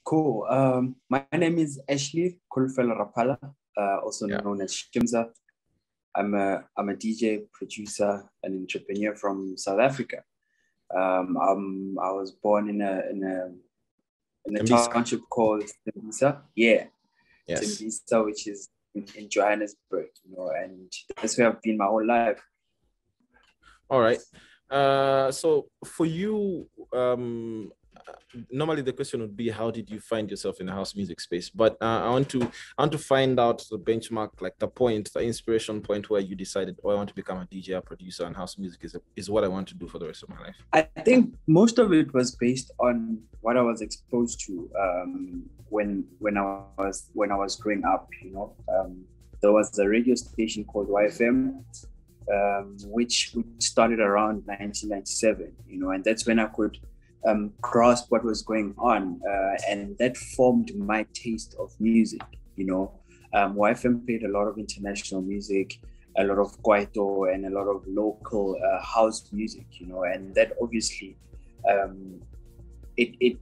Cool. My name is Ashley Kulfel Rapala, also Yeah. known as Shimza. I'm a DJ, producer, and entrepreneur from South Africa. I was born in a Tembisa. township called Tembisa. Yeah, Yes. Tembisa, which is in Johannesburg, and that's where I've been my whole life. All right. So for you, normally the question would be, how did you find yourself in the house music space? But I want to find out the benchmark, like the point, the inspiration point where you decided, oh, I want to become a DJ, a producer, and house music is what I want to do for the rest of my life. I think most of it was based on what I was exposed to when I was growing up. There was a radio station called YFM, which started around 1997. And that's when I could grasp what was going on, and that formed my taste of music. YFM played a lot of international music, a lot of kwaito, and a lot of local house music, and that obviously it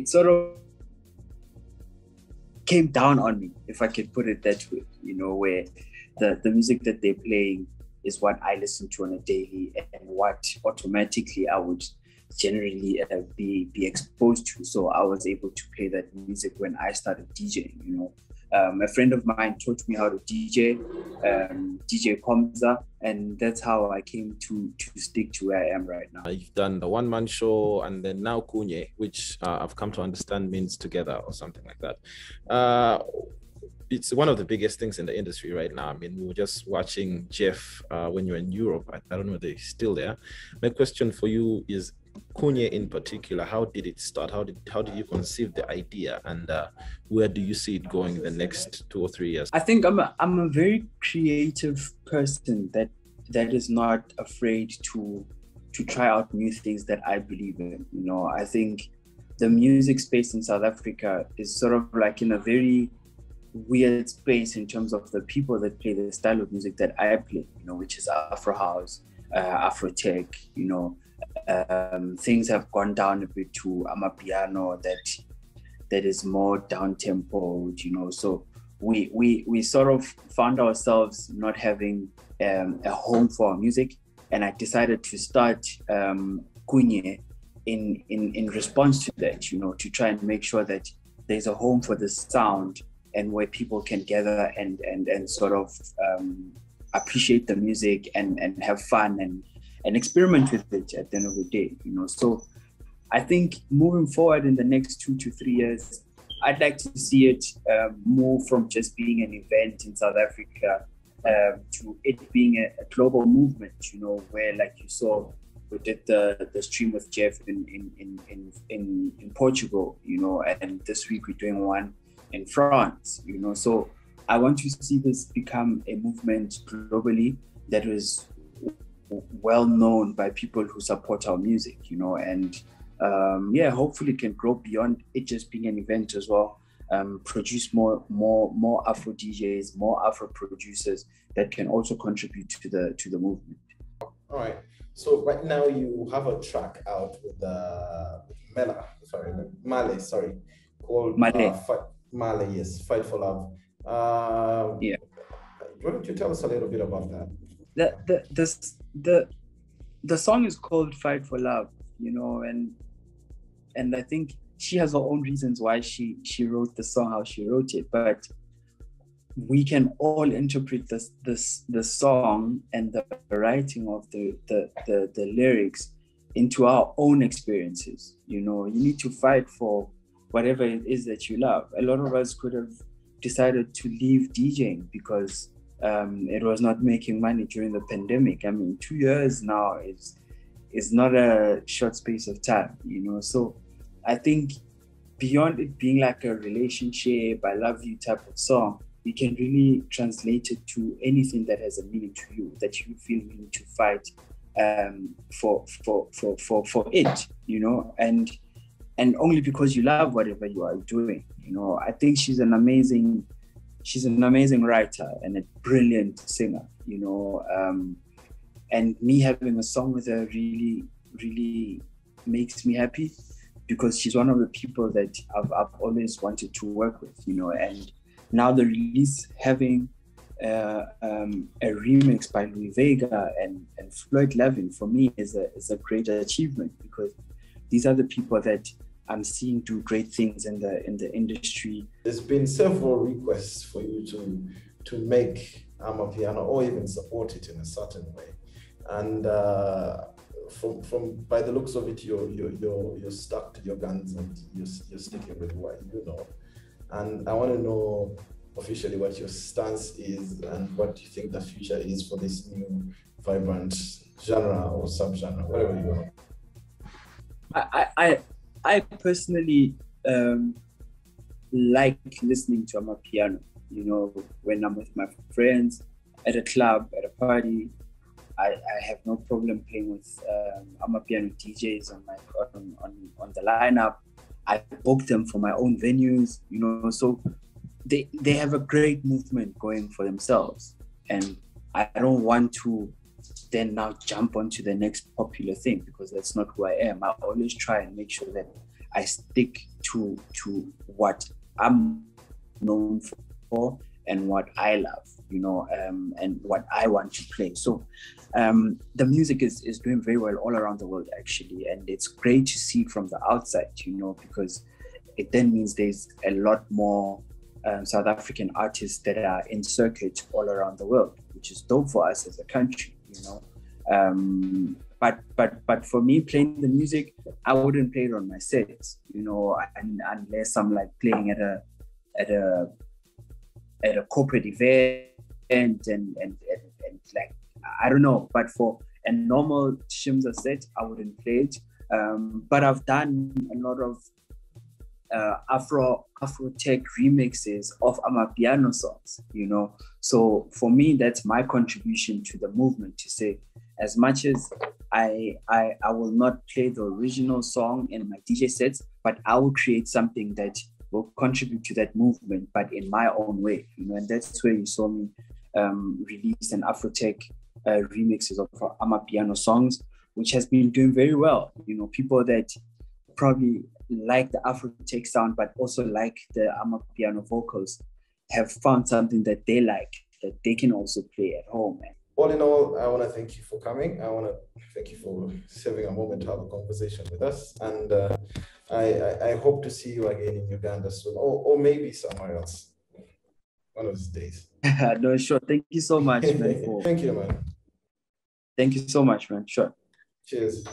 sort of came down on me, if I could put it that way, where the music that they're playing is what I listen to on a daily, and what automatically I would generally be exposed to. So I was able to play that music when I started DJing. A friend of mine taught me how to DJ, DJ Komza, and that's how I came to stick to where I am right now. You've done the one-man show, and then now Kunye, which I've come to understand means together or something like that. It's one of the biggest things in the industry right now. I mean, we were just watching Jeff when you're in Europe. I don't know if they're still there. My question for you is, Kunye in particular, how did it start? How did you conceive the idea, and where do you see it going in the next 2 or 3 years? I think I'm a very creative person that is not afraid to try out new things that I believe in. I think the music space in South Africa is sort of like in a very weird space in terms of the people that play the style of music that I play, which is Afro house, Afro tech. Things have gone down a bit to amapiano that is more down tempo, So we sort of found ourselves not having a home for our music, and I decided to start Kunye in response to that, to try and make sure that there's a home for the sound, and where people can gather and sort of appreciate the music and have fun and experiment with it at the end of the day, So I think moving forward in the next 2 to 3 years, I'd like to see it move from just being an event in South Africa to it being a global movement, where, like you saw, we did the stream with Jeff in Portugal, and this week we're doing one in France, So I want to see this become a movement globally that is well known by people who support our music, and hopefully can grow beyond it just being an event as well. Produce more Afro DJs, more Afro producers that can also contribute to the movement. All right. So right now you have a track out with Male, called Male, yes, Fight for Love. Yeah. Why don't you tell us a little bit about that? The song is called Fight for Love, and I think she has her own reasons why she wrote the song how she wrote it, but we can all interpret the song and the writing of the lyrics into our own experiences. You need to fight for whatever it is that you love. A lot of us could have decided to leave DJing because it was not making money during the pandemic. I mean, 2 years now is not a short space of time, So I think beyond it being like a relationship, I love you type of song, you can really translate it to anything that has a meaning to you, that you feel you need to fight for it, and only because you love whatever you are doing. I think she's an amazing writer and a brilliant singer, and me having a song with her really, really makes me happy, because she's one of the people that I've always wanted to work with, you know. And now the release having a remix by Louis Vega and Floyd Levin, for me is a great achievement, because these are the people that I'm seeing do great things in the industry. There's been several requests for you to make Amapiano or even support it in a certain way, and from by the looks of it, you're stuck to your guns and you're sticking with what you know. And I want to know officially what your stance is and what you think the future is for this new vibrant genre or subgenre, whatever you want. I personally like listening to Amapiano, you know, when I'm with my friends at a club, at a party. I have no problem playing with Amapiano DJs on the lineup. I book them for my own venues, you know, so they have a great movement going for themselves. And I don't want to then now jump onto the next popular thing, because that's not who I am. I always try and make sure that I stick to what I'm known for and what I love, you know, and what I want to play. So the music is doing very well all around the world, actually. And it's great to see from the outside, you know, because it then means there's a lot more South African artists that are in circuit all around the world, which is dope for us as a country, you know. But for me, playing the music, I wouldn't play it on my sets, you know, unless I'm like playing at a corporate event and like, I don't know. But for a normal Shimza set, I wouldn't play it. But I've done a lot of Afro tech remixes of Amapiano songs, you know. So for me, that's my contribution to the movement, to say, as much as I will not play the original song in my DJ sets, but I will create something that will contribute to that movement, but in my own way, you know. And that's where you saw me release an Afro tech remixes of Amapiano songs, which has been doing very well. You know, people that probably like the Afro tech sound, but also like the Amapiano vocals, have found something that they like, that they can also play at home. All in all, I want to thank you for coming. I want to thank you for saving a moment to have a conversation with us. And I hope to see you again in Uganda soon, or maybe somewhere else one of these days. No, sure. Thank you so much, man. Thank you, man. Thank you so much, man. Sure. Cheers.